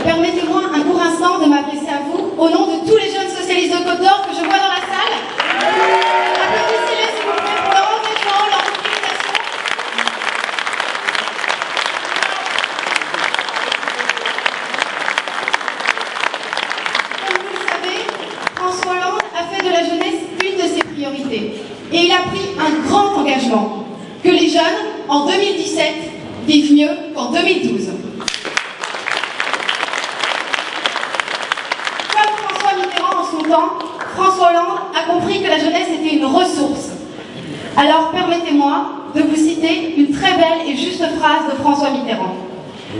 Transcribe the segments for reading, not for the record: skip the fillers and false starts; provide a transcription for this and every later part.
permettez-moi un court instant de m'adresser à vous au nom de tous les jeunes socialistes de Côte d'Or que je vois dans la salle. Applaudissez-les s'il vous plaît pour leur engagement, leur mobilisation. Comme vous le savez, François Hollande a fait de la jeunesse une de ses priorités. Et il a pris un grand engagement, que les jeunes, en 2017, vivent mieux qu'en 2012. François Hollande a compris que la jeunesse était une ressource. Alors permettez-moi de vous citer une très belle et juste phrase de François Mitterrand.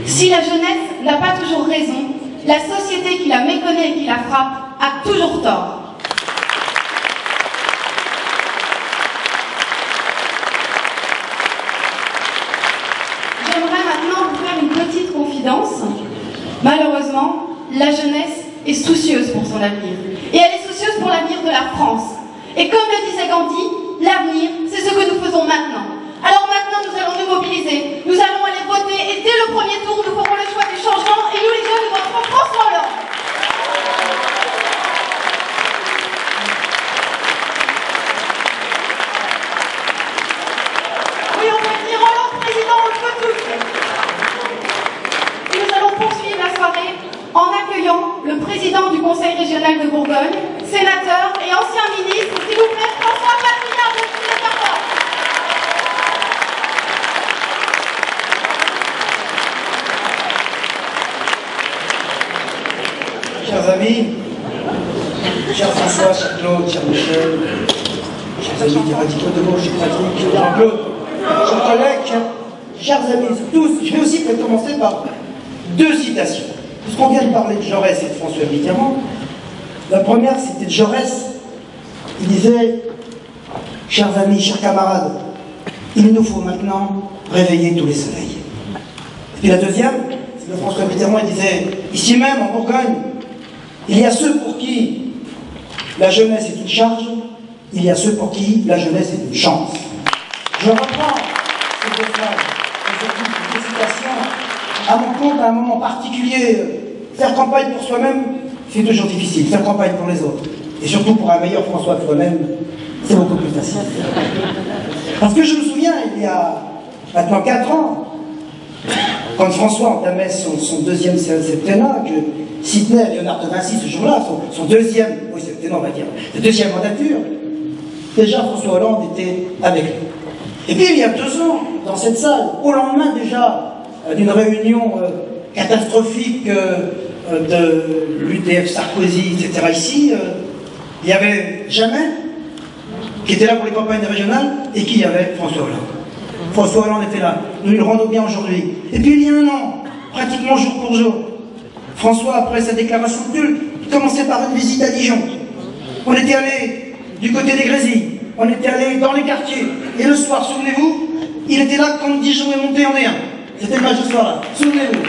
Si la jeunesse n'a pas toujours raison, la société qui la méconnaît et qui la frappe a toujours tort. J'aimerais maintenant vous faire une petite confidence. Malheureusement, la jeunesse est soucieuse pour son avenir. Et elle est soucieuse pour l'avenir de la France. Et comme le disait Gandhi, l'avenir, c'est ce que nous faisons maintenant. Alors maintenant, nous allons nous mobiliser. Nous allons aller voter et dès le premier tour, nous ferons le choix du changement et nous, les jeunes, nous voterons François Hollande. Oui, on peut dire Hollande président, on le peut tous. Et nous allons poursuivre la soirée en accueillant le président du Conseil régional de Bourgogne, sénateur et ancien ministre, s'il vous plaît, François Patriard de Carfor. Chers amis, cher François, cher Claude, cher Michel, chers amis des radicaux de gauche, cher Patrick, cher Jean-Claude, chers collègues, chers amis tous, je vais aussi commencer par deux citations. Puisqu'on vient de parler de Jaurès et de François Mitterrand, la première c'était de Jaurès. Il disait, chers amis, chers camarades, il nous faut maintenant réveiller tous les soleils. Et puis la deuxième, c'est de François Mitterrand, il disait, ici même en Bourgogne, il y a ceux pour qui la jeunesse est une charge, il y a ceux pour qui la jeunesse est une chance. Je reprends ces deux phrases, ces citations, à mon compte, à un moment particulier. Faire campagne pour soi-même, c'est toujours difficile. Faire campagne pour les autres, et surtout pour un meilleur François que soi-même, c'est beaucoup plus facile. Parce que je me souviens, il y a maintenant 4 ans, quand François entamait son deuxième septennat, que citait Léonard de Vinci ce jour-là, son deuxième, oui septennat on va dire, sa deuxième mandature, déjà François Hollande était avec lui. Et puis il y a 2 ans, dans cette salle, au lendemain déjà d'une réunion catastrophique de l'UDF, Sarkozy, etc. Ici, il y avait Jamais, qui était là pour les campagnes régionales, et qui y avait François Hollande. François Hollande était là. Nous le rendons bien aujourd'hui. Et puis il y a 1 an, pratiquement jour pour jour, François, après sa déclaration de culte, commençait par une visite à Dijon. On était allé du côté des Grésilles, on était allé dans les quartiers, et le soir, souvenez-vous, il était là quand Dijon est monté en D1. C'était le match ce soir-là, souvenez-vous.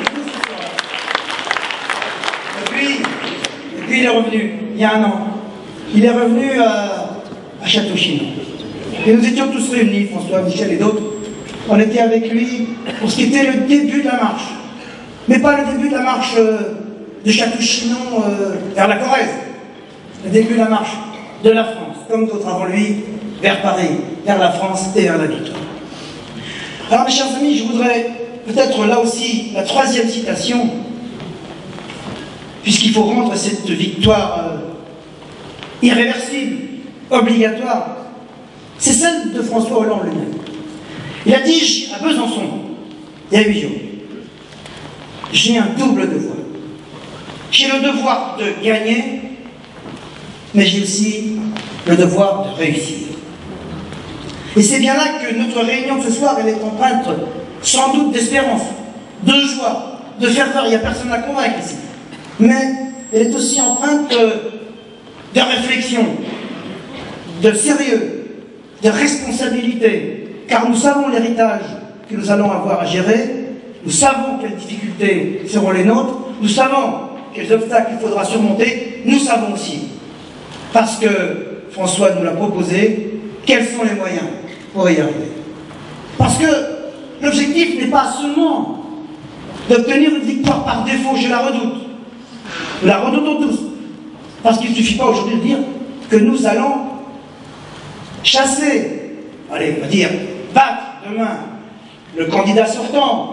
Et puis il est revenu, il y a 1 an. Il est revenu à Château-Chinon. Et nous étions tous réunis, François, Michel et d'autres. On était avec lui pour ce qui était le début de la marche. Mais pas le début de la marche de Château-Chinon vers la Corrèze. Le début de la marche de la France, comme d'autres avant lui, vers Paris, vers la France et vers la victoire. Alors mes chers amis, je voudrais peut-être là aussi la 3e citation, puisqu'il faut rendre cette victoire irréversible, obligatoire, c'est celle de François Hollande lui-même. Il a dit à Besançon, il y a 8 jours, j'ai un double devoir. J'ai le devoir de gagner, mais j'ai aussi le devoir de réussir. Et c'est bien là que notre réunion de ce soir, elle est empreinte sans doute d'espérance, de joie, de ferveur. Il n'y a personne à convaincre ici. Mais elle est aussi empreinte de réflexion, de sérieux, de responsabilité, car nous savons l'héritage que nous allons avoir à gérer, nous savons quelles difficultés seront les nôtres, nous savons quels obstacles il faudra surmonter, nous savons aussi, parce que François nous l'a proposé, quels sont les moyens pour y arriver. Parce que l'objectif n'est pas seulement d'obtenir une victoire par défaut, je la redoute, Nous la redoutons tous. Parce qu'il ne suffit pas aujourd'hui de dire que nous allons chasser, allez, on va dire, battre demain le candidat sortant.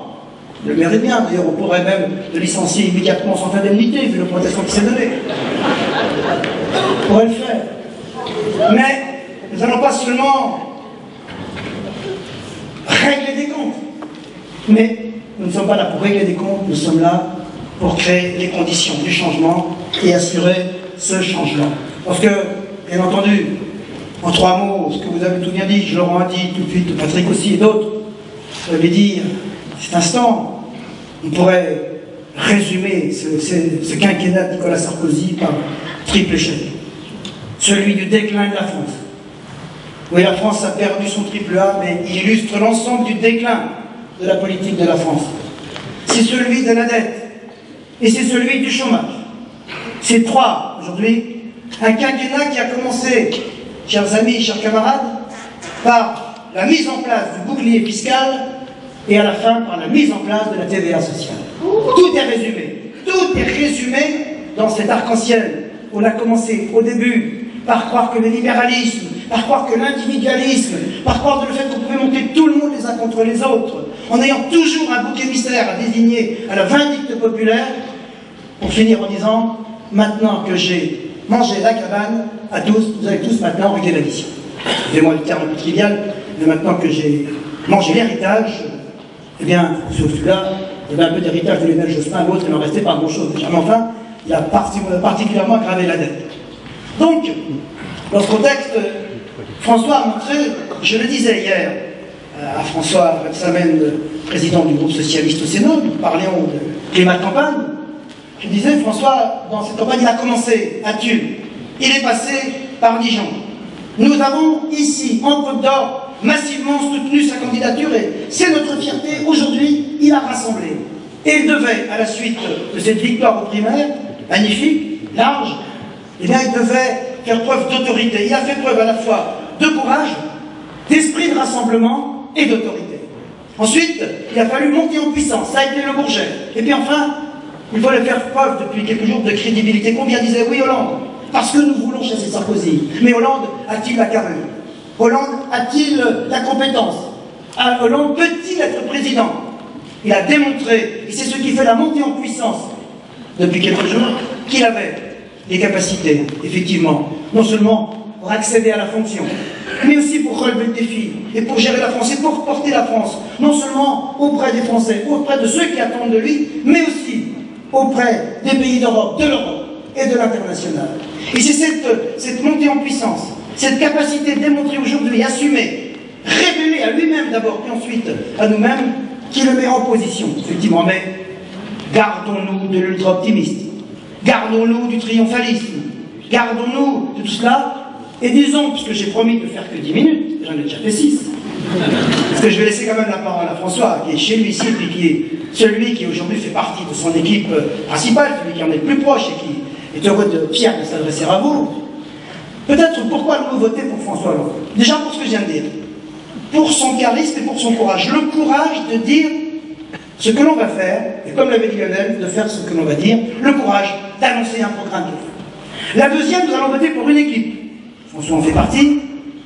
Le mérite bien, d'ailleurs, on pourrait même le licencier immédiatement sans indemnité, vu l'augmentation qui s'est donnée. On pourrait le faire. Mais nous n'allons pas seulement régler des comptes, mais nous ne sommes pas là pour régler des comptes, nous sommes là pour créer les conditions du changement et assurer ce changement. Parce que, bien entendu, en 3 mots, ce que vous avez tout bien dit, je Laurent a dit tout de suite, Patrick aussi et d'autres, je vais dire, cet instant, on pourrait résumer ce quinquennat de Nicolas Sarkozy par triple échec. Celui du déclin de la France. Oui, la France a perdu son triple A, mais il illustre l'ensemble du déclin de la politique de la France. C'est celui de la dette, et c'est celui du chômage. C'est 3, aujourd'hui, un quinquennat qui a commencé, chers amis, chers camarades, par la mise en place du bouclier fiscal, et à la fin par la mise en place de la TVA sociale. Tout est résumé. Tout est résumé dans cet arc-en-ciel. On a commencé au début par croire que le libéralisme, par croire que l'individualisme, par croire que le fait qu'on pouvait monter tout le monde les uns contre les autres, en ayant toujours un bouc émissaire à désigner à la vindicte populaire, pour finir en disant, maintenant que j'ai mangé la cabane, à tous, vous allez tous maintenant régler l'addition. Excusez-moi le terme un peu trivial, mais maintenant que j'ai mangé l'héritage, eh bien, sur celui-là, il y avait un peu d'héritage de Lionel Jospin, l'autre, il n'en restait pas grand-chose. Mais enfin, il a particulièrement aggravé la dette. Donc, dans ce contexte, François a montré, je le disais hier à François Rebsamen, président du groupe socialiste au Sénat, nous parlions de climat de campagne. Je disais, François, dans cette campagne, il a commencé à Tulle. Il est passé par Dijon. Nous avons ici, en Côte d'Or, massivement soutenu sa candidature et c'est notre fierté. Aujourd'hui, il a rassemblé. Et il devait, à la suite de cette victoire aux primaires, magnifique, large, eh bien, il devait faire preuve d'autorité. Il a fait preuve à la fois de courage, d'esprit de rassemblement et d'autorité. Ensuite, il a fallu monter en puissance. Ça a été le Bourget. Et puis enfin, il fallait faire preuve depuis quelques jours de crédibilité. Combien disaient oui, Hollande, parce que nous voulons chasser Sarkozy. Mais Hollande a-t-il la carrure? Hollande a-t-il la compétence? Hollande peut-il être président? Il a démontré, et c'est ce qui fait la montée en puissance depuis quelques jours, qu'il avait les capacités, effectivement, non seulement pour accéder à la fonction, mais aussi pour relever le défi, et pour gérer la France, et pour porter la France, non seulement auprès des Français, auprès de ceux qui attendent de lui, mais aussi auprès des pays d'Europe, de l'Europe et de l'international. Et c'est cette montée en puissance, cette capacité démontrée aujourd'hui, assumée, révélée à lui-même d'abord, puis ensuite à nous-mêmes, qui le met en position, effectivement. Mais gardons-nous de l'ultra-optimiste, gardons-nous du triomphalisme, gardons-nous de tout cela, et disons, puisque j'ai promis de faire que 10 minutes, j'en ai déjà fait 6, parce que je vais laisser quand même la parole à François, qui est chez lui ici, puis qui est celui qui aujourd'hui fait partie de son équipe principale, celui qui en est le plus proche et qui est heureux de fier de s'adresser à vous. Peut-être pourquoi nous voter pour François Hollande? Déjà pour ce que je viens de dire, pour son charisme et pour son courage. Le courage de dire ce que l'on va faire, et comme l'avait dit Lionel, de faire ce que l'on va dire. Le courage d'annoncer un programme. La deuxième, nous allons voter pour une équipe. François en fait partie.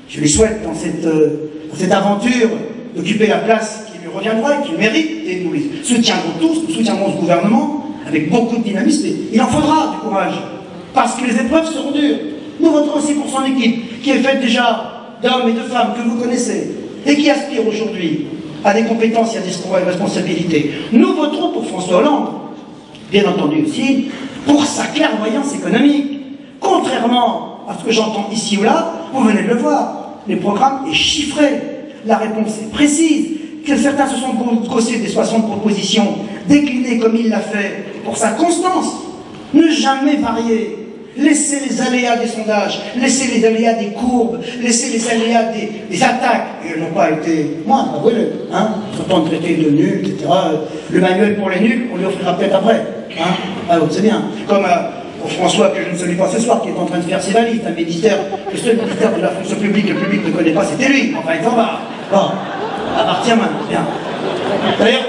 Je lui souhaite dans cette aventure d'occuper la place qui lui reviendra et qu'il mérite. Et nous les soutiendrons tous, nous soutiendrons ce gouvernement avec beaucoup de dynamisme. Et il en faudra du courage, parce que les épreuves seront dures. Nous voterons aussi pour son équipe, qui est faite déjà d'hommes et de femmes que vous connaissez, et qui aspirent aujourd'hui à des compétences et à des responsabilités. Nous voterons pour François Hollande, bien entendu aussi, pour sa clairvoyance économique. Contrairement à ce que j'entends ici ou là, vous venez de le voir, le programme est chiffré, la réponse est précise, que certains se sont gossés des 60 propositions, déclinées comme il l'a fait, pour sa constance, ne jamais varier. Laissez les aléas des sondages, laissez les aléas des courbes, laissez les aléas des attaques. Et elles n'ont pas été moindres, avouez-le. Hein, sont traités de nuls, etc. Le manuel pour les nuls, on lui offrira peut-être après. Hein, alors, c'est bien. Comme pour François, que je ne salue pas ce soir, qui est en train de faire ses valises, un ministère, le seul ministère de la fonction publique, le public ne connaît pas, c'était lui. Enfin, il s'en va. Bon, à partir maintenant. Bien. D'ailleurs,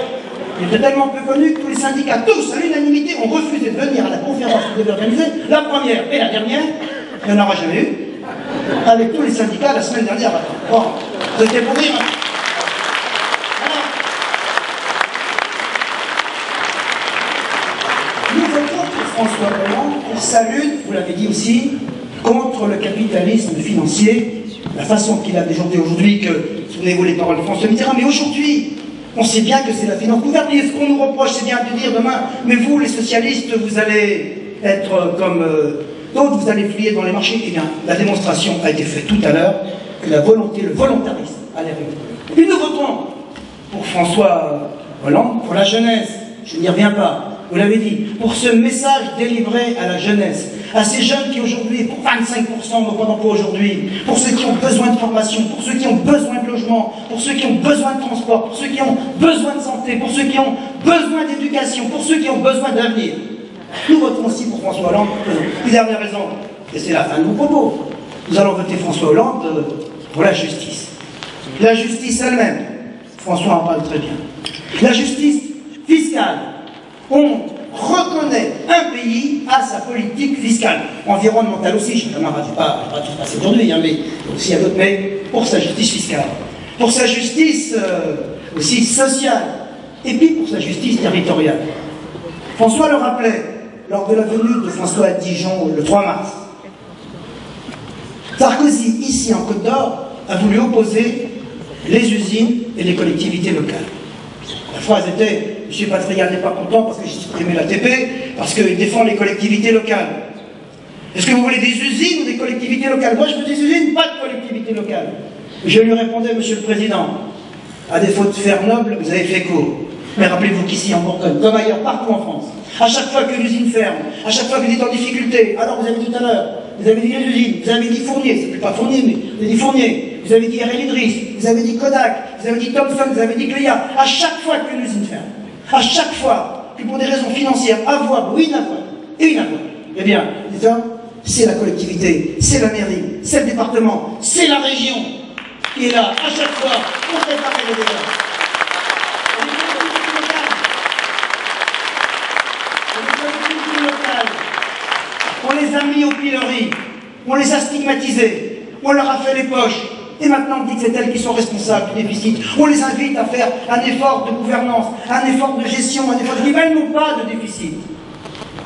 il était tellement peu connu que tous les syndicats, tous, à l'unanimité, ont refusé de venir à la conférence devait organiser, la première et la dernière, il n'y en aura jamais eu, avec tous les syndicats la semaine dernière. Bon, c'était pour rire. Nous votons pour François Hollande pour sa lutte, vous l'avez dit aussi, contre le capitalisme financier, la façon qu'il a déjoué aujourd'hui, que, souvenez-vous les paroles de François Mitterrand, mais aujourd'hui, on sait bien que c'est la finance ouverte, et ce qu'on nous reproche, c'est bien de dire demain, mais vous, les socialistes, vous allez être comme d'autres, vous allez fouiller dans les marchés. Eh bien, la démonstration a été faite tout à l'heure, que la volonté, le volontarisme allait arriver. Et nous votons pour François Hollande, pour la jeunesse, je n'y reviens pas, vous l'avez dit, pour ce message délivré à la jeunesse, à ces jeunes qui aujourd'hui, pour 25% n'ont pas d'emploi aujourd'hui, pour ceux qui ont besoin de formation, pour ceux qui ont besoin de logement, pour ceux qui ont besoin de transport, pour ceux qui ont besoin de santé, pour ceux qui ont besoin d'éducation, pour ceux qui ont besoin d'avenir. Nous voterons aussi pour François Hollande. Une dernière raison, et c'est la fin de mon propos. Nous allons voter François Hollande pour la justice. La justice elle-même, François en parle très bien. La justice fiscale. On reconnaît un pays à sa politique fiscale, environnementale aussi, je ne vais pas tout passer aujourd'hui, hein, mais aussi à d'autres, mais pour sa justice fiscale, pour sa justice aussi sociale, et puis pour sa justice territoriale. François le rappelait lors de la venue de François à Dijon le 3 mars. Sarkozy, ici en Côte d'Or, a voulu opposer les usines et les collectivités locales. La phrase était « M. Patrial n'est pas content parce que j'ai supprimé l'ATP, parce qu'il défend les collectivités locales. » Est-ce que vous voulez des usines ou des collectivités locales? Moi, je veux des usines, pas de collectivités locales. Je lui répondais, Monsieur le Président, à défaut de faire noble, vous avez fait court. Mais rappelez-vous qu'ici, en Bourgogne, comme ailleurs, partout en France, à chaque fois que l'usine ferme, à chaque fois que vous êtes en difficulté, alors vous avez dit tout à l'heure, vous avez dit les usines, vous avez dit Fournier, c'est plus pas Fournier, mais vous avez dit Fournier, vous avez dit RL Idriss, vous avez dit Kodak, vous avez dit Thomson, vous avez dit Cléa, à chaque fois qu'une usine ferme, à chaque fois que pour des raisons financières, avouables ou inavouables, eh bien, c'est la collectivité, c'est la mairie, c'est le département, c'est la région qui est là, à chaque fois, pour préparer les dégâts. On les a mis au pilori, on les a stigmatisés, on leur a fait les poches, et maintenant on dit que c'est elles qui sont responsables du déficit. On les invite à faire un effort de gouvernance, un effort de gestion, un effort de niveau. Elles n'ont pas de déficit.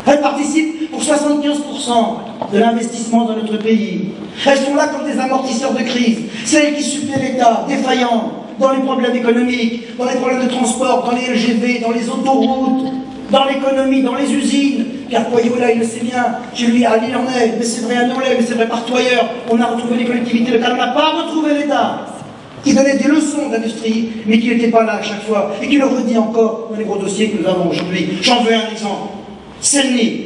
Elles participent pour 75% de l'investissement dans notre pays. Elles sont là comme des amortisseurs de crise. C'est elles qui supplient l'État, défaillant, dans les problèmes économiques, dans les problèmes de transport, dans les LGV, dans les autoroutes, dans l'économie, dans les usines. Pierre Poyot, là, il le sait bien, chez lui à Lille-en-Est, mais c'est vrai à Nolay, mais c'est vrai partout ailleurs. On a retrouvé les collectivités locales, on n'a pas retrouvé l'État, qui donnait des leçons d'industrie, mais qui n'était pas là à chaque fois, et qui le redit encore dans les gros dossiers que nous avons aujourd'hui. J'en veux un exemple. Celny,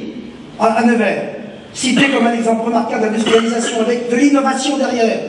à Nevers, cité comme un exemple remarquable d'industrialisation avec de l'innovation derrière,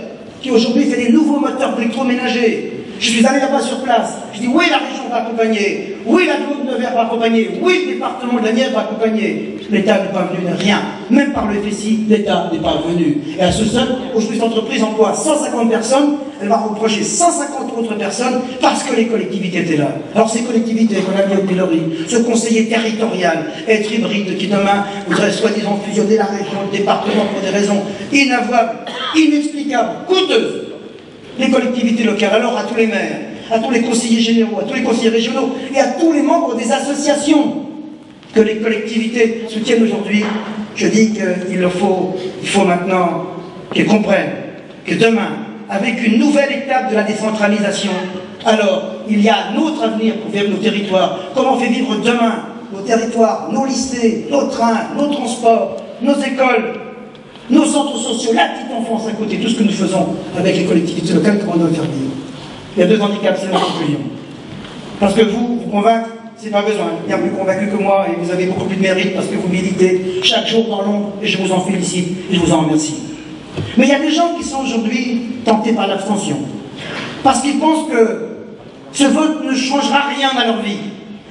qui aujourd'hui fait des nouveaux moteurs d'électroménager. Je suis allé là-bas sur place. Je dis oui, la région va accompagner. Oui, la Drôme de Nevers va accompagner. Oui, le département de la Nièvre va accompagner. L'État n'est pas venu de rien. Même par le FSI, l'État n'est pas venu. Et à ce seul, aujourd'hui, cette entreprise emploie 150 personnes. Elle va reprocher 150 autres personnes parce que les collectivités étaient là. Alors ces collectivités qu'on a mis au pilori, ce conseiller territorial, être hybride, qui demain voudrait soi-disant fusionner la région, le département pour des raisons inavouables, inexplicables, coûteuses. Les collectivités locales, alors à tous les maires, à tous les conseillers généraux, à tous les conseillers régionaux et à tous les membres des associations que les collectivités soutiennent aujourd'hui, je dis qu'il faut maintenant qu'ils comprennent que demain, avec une nouvelle étape de la décentralisation, alors il y a un autre avenir pour vivre nos territoires. Comment on fait vivre demain nos territoires, nos lycées, nos trains, nos transports, nos écoles, nos centres sociaux, la petite enfance à côté, tout ce que nous faisons avec les collectivités locales, comment on doit faire vivre. Il y a deux handicaps, c'est la conclusion. Parce que vous convaincre, c'est pas besoin. Bien plus convaincu que moi, et vous avez beaucoup plus de mérite parce que vous militez chaque jour dans l'ombre, et je vous en félicite, et je vous en remercie. Mais il y a des gens qui sont aujourd'hui tentés par l'abstention. Parce qu'ils pensent que ce vote ne changera rien à leur vie.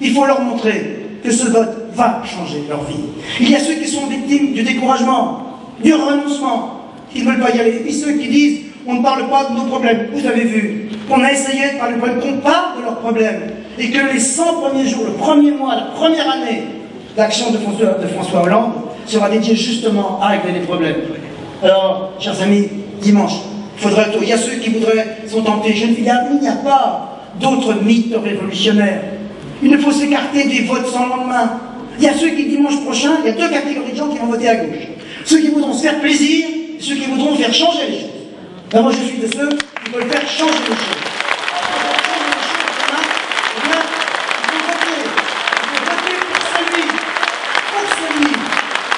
Il faut leur montrer que ce vote va changer leur vie. Il y a ceux qui sont victimes du découragement, du renoncement, qui ne veulent pas y aller. Et puis ceux qui disent, on ne parle pas de nos problèmes. Vous avez vu qu'on a essayé de parler de problèmes, qu'on parle de leurs problèmes. Et que les 100 premiers jours, le premier mois, la première année d'action de François Hollande, sera dédié justement à régler les problèmes. Alors, chers amis, dimanche, il y a ceux qui sont tentés. Il n'y a pas d'autres mythes révolutionnaires. Il ne faut s'écarter des votes sans lendemain. Il y a ceux qui, dimanche prochain, il y a deux catégories de gens qui vont voter à gauche. Ceux qui voudront se faire plaisir et ceux qui voudront faire changer les choses. Ben moi, je suis de ceux qui veulent faire changer les choses.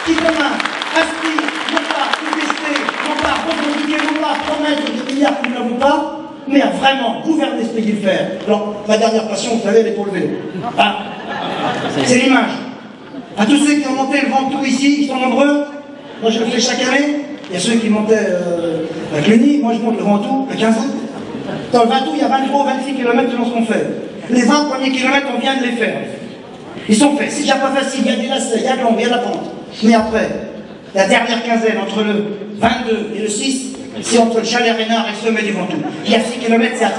Qui demain aspire, non pas contester, non pas revendiquer, non pas promettre des milliards que nous n'avons pas, mais à vraiment gouverner ce pays et le faire. Alors, ma dernière passion, vous savez, elle est pour le vélo. Ah, c'est l'image. À tous ceux qui ont monté le Ventoux ici, ils sont nombreux. Moi, je le fais chaque année. Il y a ceux qui montaient à Cluny, moi je monte le Ventoux à 15 août. Dans le Ventoux, il y a 23 ou 26 km selon ce qu'on fait. Les 20 premiers kilomètres, on vient de les faire. Ils sont faits. C'est déjà pas facile, il y a des lacets, il y a de l'ombre, il y a de la pente. Mais après, la dernière quinzaine, entre le 22 et le 6, c'est entre le chalet Reynard et le sommet du Ventoux. Il y a 6 km, c'est à 13%.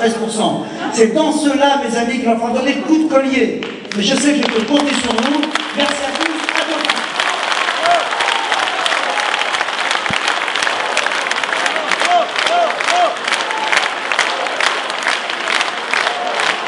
C'est dans cela, mes amis, qu'il va falloir donner le coup de collier. Mais je sais que je peux compter sur vous. Merci à tous.